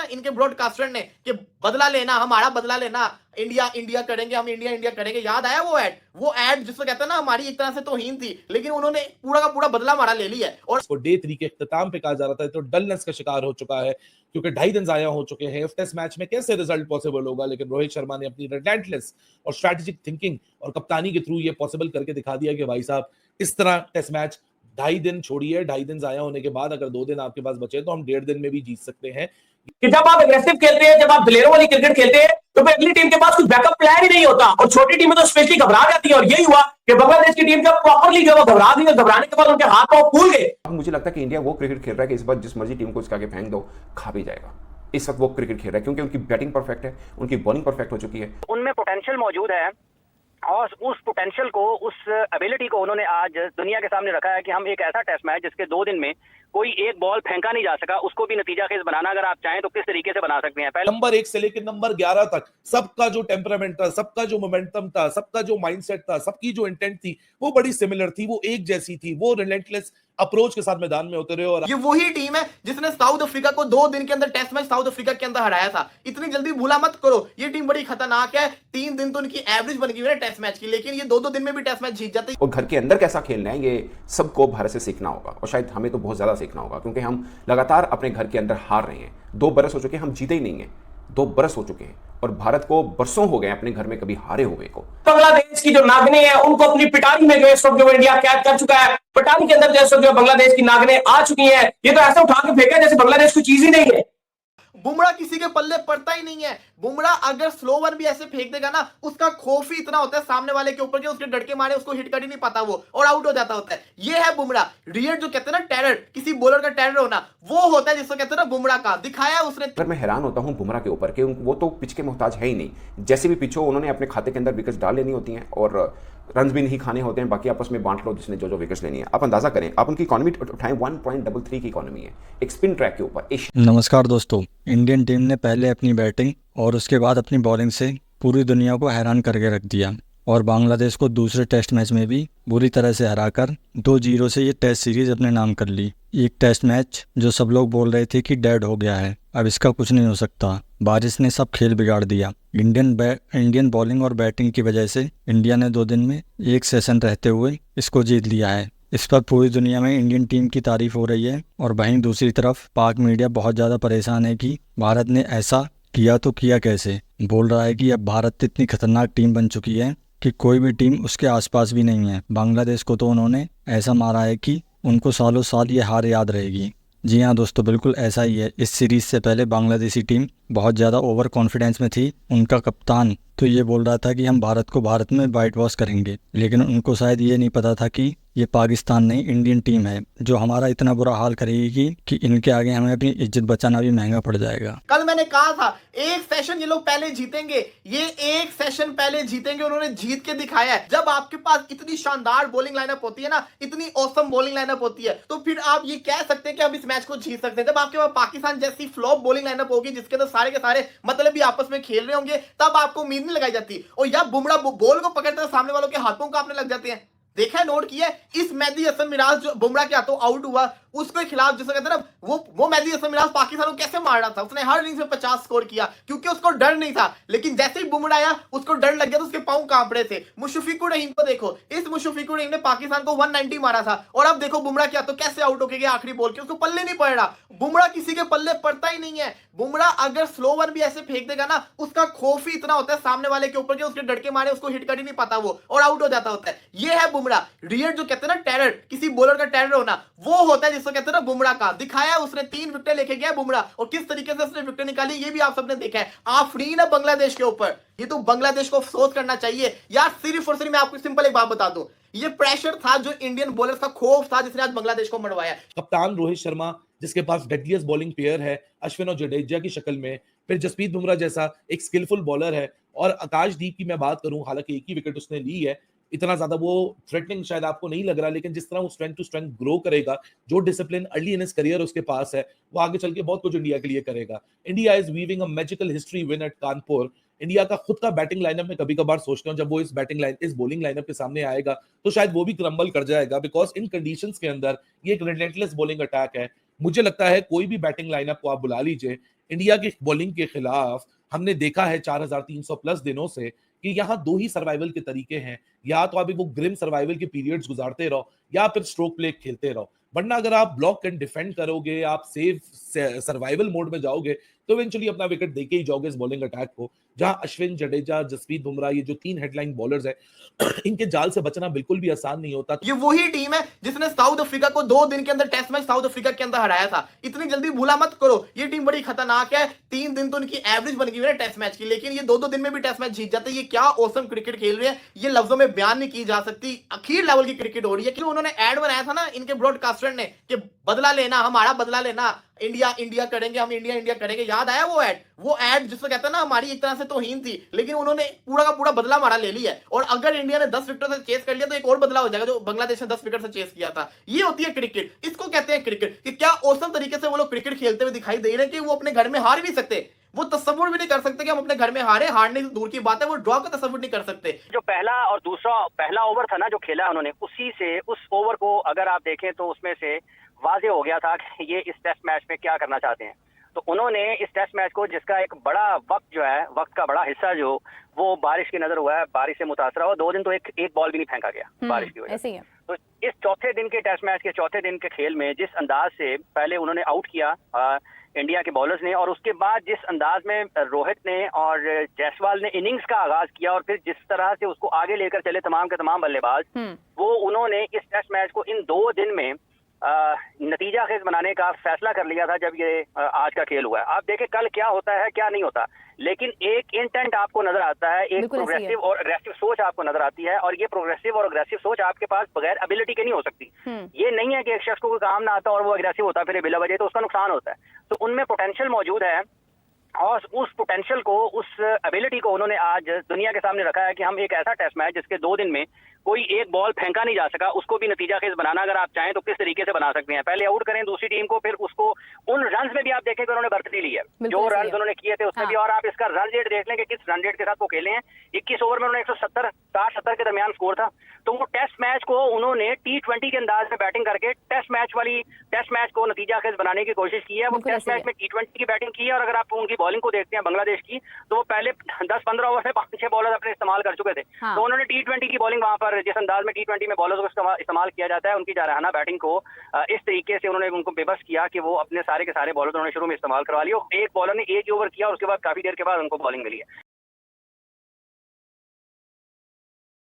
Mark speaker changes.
Speaker 1: इनके ब्रॉडकास्टर ने कि बदला लेना, हमारा बदला लेना, इंडिया इंडिया करेंगे, हम इंडिया इंडिया करेंगे। याद आया वो एड जिसको कहते हैं ना हमारी एक तरह से तौहीन थी, लेकिन उन्होंने पूरा का पूरा बदला हमारा ले लिया है। और
Speaker 2: इसको डे 3 के इख्तिताम पे कहा जा रहा था तो डलनेस का शिकार हो चुका है क्योंकि 2.5 दिन जाया हो चुके हैं। टेस्ट मैच में कैसे रिजल्ट पॉसिबल होगा, लेकिन रोहित शर्मा ने अपनी रिलेंटलेस और स्ट्रेटेजिक थिंकिंग और कप्तानी के थ्रू ये पॉसिबल करके दिखा दिया कि भाई साहब इस तरह टेस्ट मैच 2.5 दिन छोड़िए, 2.5 दिन जाया होने के बाद अगर 2 दिन आपके पास बचे तो हम 1.5 दिन में भी जीत सकते हैं।
Speaker 3: कि जब आप एग्रेसिव खेलते हैं, जब आप दिलेरों वाली क्रिकेट खेलते हैं, तो फिर अगली टीम के पास कुछ बैकअप प्लान ही नहीं होता और छोटी टीमें तो स्पेशली घबरा जाती है। और यही हुआ कि बांग्लादेश की टीम जब प्रॉपरली जो घबरा दी, घबराने के बाद उनके हाथ पांव फूल गए।
Speaker 4: मुझे लगता है कि इंडिया वो क्रिकेट खेल रहा है कि इस बार जिस मर्जी टीम को इसका आगे फेंक दो खा भी जाएगा। इस वक्त वो क्रिकेट खेल रहा है क्योंकि उनकी बैटिंग परफेक्ट है, उनकी बॉलिंग परफेक्ट हो चुकी है,
Speaker 5: उनमें पोटेंशियल मौजूद है और उस पोटेंशियल को, उस एबिलिटी को उन्होंने आज दुनिया के सामने रखा है कि हम एक ऐसा टेस्ट मैच जिसके 2 दिन में कोई एक बॉल फेंका नहीं जा सका, उसको भी नतीजा खेज बनाना अगर आप चाहें तो किस तरीके से बना सकते हैं। पहले
Speaker 2: नंबर 1 से लेकर नंबर 11 तक सबका जो टेम्परामेंट था, सबका जो मोमेंटम था, सबका जो माइंडसेट था, सबकी जो इंटेंट थी वो बड़ी सिमिलर थी, वो एक जैसी थी, वो रिलेंटलेस अप्रोच के साथ मैदान में उतरे। और
Speaker 1: ये वही टीम है जिसने साउथ अफ्रीका को 2 दिन के अंदर टेस्ट मैच साउथ अफ्रीका के अंदर हराया था। इतनी जल्दी भूला मत करो, ये टीम बड़ी खतरनाक है। 3 दिन तो उनकी एवरेज बन गई है टेस्ट मैच की, लेकिन ये 2-2 दिन में भी टेस्ट मैच जीत जाते हैं।
Speaker 4: और घर के अंदर कैसा खेलना है ये सबको भारत से सीखना होगा और शायद हमें तो बहुत ज्यादा सीखना होगा क्योंकि हम लगातार अपने घर के अंदर हार रहे हैं। 2 बरस हो चुके हैं हम जीते ही नहीं है, 2 बरस हो चुके हैं और भारत को बरसों हो गए अपने घर में कभी हारे हुए को।
Speaker 3: बांग्लादेश की जो नागने हैं उनको अपनी पिटारी में जो इस वक्त जो इंडिया कैद कर चुका है, पिटारी के अंदर जो बांग्लादेश की नागने आ चुकी हैं, ये तो ऐसे उठा के फेंका जैसे बांग्लादेश कोई चीज ही नहीं है।
Speaker 1: बुमराह किसी के पल्ले पड़ता ही नहीं है। बुमराह अगर स्लो वन भी ऐसे फेंक देगा ना, उसका खौफ ही इतना होता है सामने वाले के ऊपर कि उसके डटके मारे उसको हिट कर ही नहीं पाता वो और आउट हो जाता होता है। ये है बुमराह रियल, जो कहते हैं ना टेरर, किसी बॉलर का टेरर होना, वो होता है जिसको कहते हैं ना बुमराह का दिखाया उसने।
Speaker 4: पर मैं हैरान होता हूं बुमराह के ऊपर कि वो तो पिच के मोहताज है ही नहीं, जैसे भी पिच हो उन्होंने अपने खाते के अंदर विकेट्स डाल लेनी होती हैं और रन भी नहीं खाने होते हैं, बाकी आपस में बांट लो जिसने जो विकेट्स लेनी है। आप अंदाजा करें, आप उनकी इकॉनमी उठाएं, 1.33 की इकॉनमी है एक स्पिन ट्रैक के ऊपर।
Speaker 6: नमस्कार दोस्तों, इंडियन टीम ने पहले अपनी बैटिंग और उसके बाद अपनी बॉलिंग से पूरी दुनिया को हैरान करके रख दिया और बांग्लादेश को दूसरे टेस्ट मैच में भी बुरी तरह से हराकर 2-0 से ये टेस्ट सीरीज अपने नाम कर ली। एक टेस्ट मैच जो सब लोग बोल रहे थे कि डेड हो गया है, अब इसका कुछ नहीं हो सकता। बारिश ने सब खेल बिगाड़ दिया। इंडियन बॉलिंग और बैटिंग की वजह से इंडिया ने 2 दिन में एक सेशन रहते हुए इसको जीत लिया है। इस पर पूरी दुनिया में इंडियन टीम की तारीफ हो रही है और वहीं दूसरी तरफ पाक मीडिया बहुत ज़्यादा परेशान है कि भारत ने ऐसा किया तो किया कैसे। बोल रहा है कि अब भारत इतनी खतरनाक टीम बन चुकी है कि कोई भी टीम उसके आसपास भी नहीं है। बांग्लादेश को तो उन्होंने ऐसा मारा है कि उनको सालों साल ये हार याद रहेगी। जी हाँ दोस्तों, बिल्कुल ऐसा ही है। इस सीरीज से पहले बांग्लादेशी टीम बहुत ज़्यादा ओवर कॉन्फिडेंस में थी। उनका कप्तान तो ये बोल रहा था कि हम भारत को भारत में वाइट वॉश करेंगे, लेकिन उनको शायद ये नहीं पता था कि ये पाकिस्तान नहीं इंडियन टीम है जो हमारा इतना बुरा हाल करेगी कि इनके आगे हमें अपनी इज्जत बचाना भी महंगा पड़ जाएगा।
Speaker 1: कल मैंने कहा था एक सेशन ये लोग पहले जीतेंगे, ये एक सेशन पहले जीतेंगे, उन्होंने जीत के दिखाया है। जब आपके पास इतनी शानदार बॉलिंग लाइनअप होती है ना, इतनी औसम बॉलिंग लाइनअप होती है, तो फिर आप ये कह सकते हैं कि हम इस मैच को जीत सकते हैं। जब आपके पास पाकिस्तान जैसी फ्लॉप बॉलिंग लाइनअप होगी जिसके तो सारे के सारे मतलब भी आपस में खेल रहे होंगे, तब आपको उम्मीद नहीं लगाई जाती। और या बुमराह बॉल को पकड़ते हैं सामने वालों के हाथों को आपने लग जाते हैं। देखा है, नोट किया है, इस मेहदी हसन मिराज जो बुमराह के हाथों आउट हुआ उसके खिलाफ जिसे कहते हैं ना, वो मेहदी हसन मिराज पाकिस्तान को कैसे मार रहा था। उसने हर इनिंग्स में 50 स्कोर किया क्योंकि उसको डर नहीं था, लेकिन जैसे ही बुमराह आया उसको डर लग गया तो उसके पांव कांप रहे थे। मुशफिकुर रहीम को देखो, इस मुशफिकुर रहीम ने पाकिस्तान को 190 मारा था और अब देखो बुमराह के हाथों कैसे आउट होके गया आखिरी बॉल के, उसको पल्ले नहीं पड़ रहा। बुमराह किसी के पल्ले पड़ता ही नहीं है। बुमराह अगर स्लो वन भी ऐसे फेंक देगा ना, उसका खौफ ही इतना होता है सामने वाले के ऊपर कि उसके डटके मारे उसको हिट कर ही नहीं पाता वो और आउट हो जाता होता है। ये है बुमराह रियल, जो कहते हैं ना टेरर, किसी बॉलर का टेरर होना, वो होता है जिसको कहते हैं ना बुमराह का दिखाया उसने। 3 विकेट लेके गया बुमराह और किस तरीके से उसने विकेट निकाली ये भी आप सबने देखा है। आफरीन है बांग्लादेश के ऊपर। ये तो बांग्लादेश को अफसोस करना चाहिए यार। सिर्फ और सिर्फ मैं आपको सिंपल एक बात बता दूं, ये प्रेशर था जो इंडियन बॉलर्स का खौफ था जिसने आज बांग्लादेश को मरवाया।
Speaker 2: कप्तान रोहित शर्मा जिसके पास डेडलीस्ट बॉलिंग पेयर है अश्विन और जडेजा की शक्ल में, फिर जसप्रीत बुमराह जैसा एक स्किलफुल बॉलर है, और आकाशदीप की मैं बात करूं, हालांकि एक ही विकेट उसने ली है, इतना ज्यादा वो थ्रेटनिंग शायद आपको नहीं लग रहा, लेकिन जिस तरह वो स्ट्रेंथ टू स्ट्रेंथ ग्रो करेगा, जो discipline early in his career उसके पास है, वो आगे चल के बहुत कुछ इंडिया के लिए करेगा। India is weaving a magical history win at Kanpur. India का खुद का बैटिंग लाइनअप में कभी कभार सोचता हूं जब वो इस बॉलिंग लाइनअप के सामने आएगा तो शायद वो भी क्रम्बल कर जाएगा, बिकॉज इन कंडीशंस के अंदर ये एक रिलेंटलेस बॉलिंग अटैक है। मुझे लगता है कोई भी बैटिंग लाइनअप को आप बुला लीजिए, इंडिया की बॉलिंग के खिलाफ हमने देखा है 4300 प्लस दिनों से कि यहाँ दो ही सर्वाइवल के तरीके हैं, या तो आप वो ग्रिम सर्वाइवल के पीरियड्स गुजारते रहो या फिर स्ट्रोक प्ले खेलते रहो। वरना अगर आप ब्लॉक एंड डिफेंड करोगे, आप सेफ सर्वाइवल मोड में जाओगे, तो इवेंचुअली अपना विकेट देके ही जाओगे इस बॉलिंग अटैक को, जहां अश्विन, जडेजा, जसप्रीत बुमराह, ये जो 3 हेडलाइन बॉलर्स हैं, इनके जाल से बचना बिल्कुल भी आसान नहीं होता।
Speaker 1: ये वही टीम है जिसने साउथ अफ्रीका को 2 दिन के अंदर टेस्ट मैच साउथ अफ्रीका के अंदर हराया था। इतनी जल्दी भूला मत करो, ये टीम बड़ी खतरनाक है। 3 दिन तो उनकी एवरेज बन गई है टेस्ट मैच की, लेकिन ये 2-2 दिन में भी टेस्ट मैच जीत जाते हैं। ये क्या औसम क्रिकेट खेल रहे हैं, ये लफ्जों में बयान नहीं की जा सकती। अखीर लेवल की क्रिकेट हो रही है। कि उन्होंने एड बनाया था ना इनके ब्रॉडकास्टर ने कि बदला लेना, हमारा बदला लेना, इंडिया इंडिया करेंगे, हम इंडिया इंडिया करेंगे। याद आया वो एड जिसको कहते हैं ना हमारी एक तरह से तौहीन थी, लेकिन उन्होंने पूरा का पूरा बदला हमारा ले लिया है। और अगर इंडिया ने 10 विकेटों से चेस कर लिया तो एक और बदला हो जाएगा जो बांग्लादेश ने 10 विकेट से चेस किया था। ये होती है क्रिकेट, इसको कहते हैं क्रिकेट। कि क्या औसम तरीके से वो लोग क्रिकेट खेलते हुए दिखाई दे रहे हैं कि वो अपने घर में हार भी सकते, वो तस्वुर भी नहीं कर सकते कि हम अपने घर में हारने से दूर की बात है, वो ड्रॉ का तस्वुर नहीं कर सकते।
Speaker 5: जो पहला ओवर था ना जो खेला उन्होंने, उसी से उस ओवर को अगर आप देखें तो उसमें से वाजे हो गया था कि ये इस टेस्ट मैच में क्या करना चाहते हैं। तो उन्होंने इस टेस्ट मैच को, जिसका एक बड़ा वक्त जो है, वक्त का बड़ा हिस्सा जो वो बारिश की नजर हुआ है, बारिश से मुतासर हुआ, 2 दिन तो एक बॉल भी नहीं फेंका गया बारिश की वजह से। तो इस चौथे दिन के टेस्ट मैच के चौथे दिन के खेल में जिस अंदाज से पहले उन्होंने आउट किया इंडिया के बॉलर्स ने, और उसके बाद जिस अंदाज में रोहित ने और जायसवाल ने इनिंग्स का आगाज किया, और फिर जिस तरह से उसको आगे लेकर चले तमाम के तमाम बल्लेबाज, वो उन्होंने इस टेस्ट मैच को इन 2 दिन में नतीजा खेज बनाने का फैसला कर लिया था जब ये आज का खेल हुआ है। आप देखें कल क्या होता है क्या नहीं होता, लेकिन एक इंटेंट आपको नजर आता है, एक प्रोग्रेसिव और अग्रेसिव सोच आपको नजर आती है। और ये प्रोग्रेसिव और अग्रेसिव सोच आपके पास बगैर एबिलिटी के नहीं हो सकती। ये नहीं है कि एक शख्स को कोई काम ना आता और वो अग्रेसिव होता फिर बिला वजह, तो उसका नुकसान होता है। तो उनमें पोटेंशियल मौजूद है, और उस पोटेंशियल को, उस एबिलिटी को उन्होंने आज दुनिया के सामने रखा है कि हम एक ऐसा टेस्ट मैच जिसके 2 दिन में कोई एक बॉल फेंका नहीं जा सका, उसको भी नतीजा खेज बनाना अगर आप चाहें तो किस तरीके से बना सकते हैं। पहले आउट करें दूसरी टीम को, फिर उसको उन रन में भी आप देखें कि उन्होंने बरतरी ली है जो रन उन्होंने किए थे उसमें भी। और आप इसका रन रेट देख लें कि किस रन रेट के साथ वो खेले हैं। 21 ओवर में उन्होंने 170 60-70 के दरमियान स्कोर था। तो वो टेस्ट मैच को उन्होंने T20 के अंदाज में बैटिंग करके टेस्ट मैच को नतीजा खेज बनाने की कोशिश की है। वो टेस्ट मैच में T20 की बैटिंग की है। और अगर आप उनकी बॉलिंग को देखते हैं बांग्लादेश की, तो वो पहले 10-15 ओवर में 5-6 बॉलर अपने इस्तेमाल कर चुके थे। तो उन्होंने T20 की बॉलिंग वहां पर, जिस अंदाज में T20 में बॉलर्स को इस्तेमाल किया जाता है, उनकी जारहाना बैटिंग को इस तरीके से उन्होंने उनको बेबस किया कि वो अपने सारे के सारे बॉलर उन्होंने शुरू में इस्तेमाल करवा लिया। एक बॉलर ने 1 ओवर किया और उसके बाद काफी देर के बाद उनको बॉलिंग मिली है।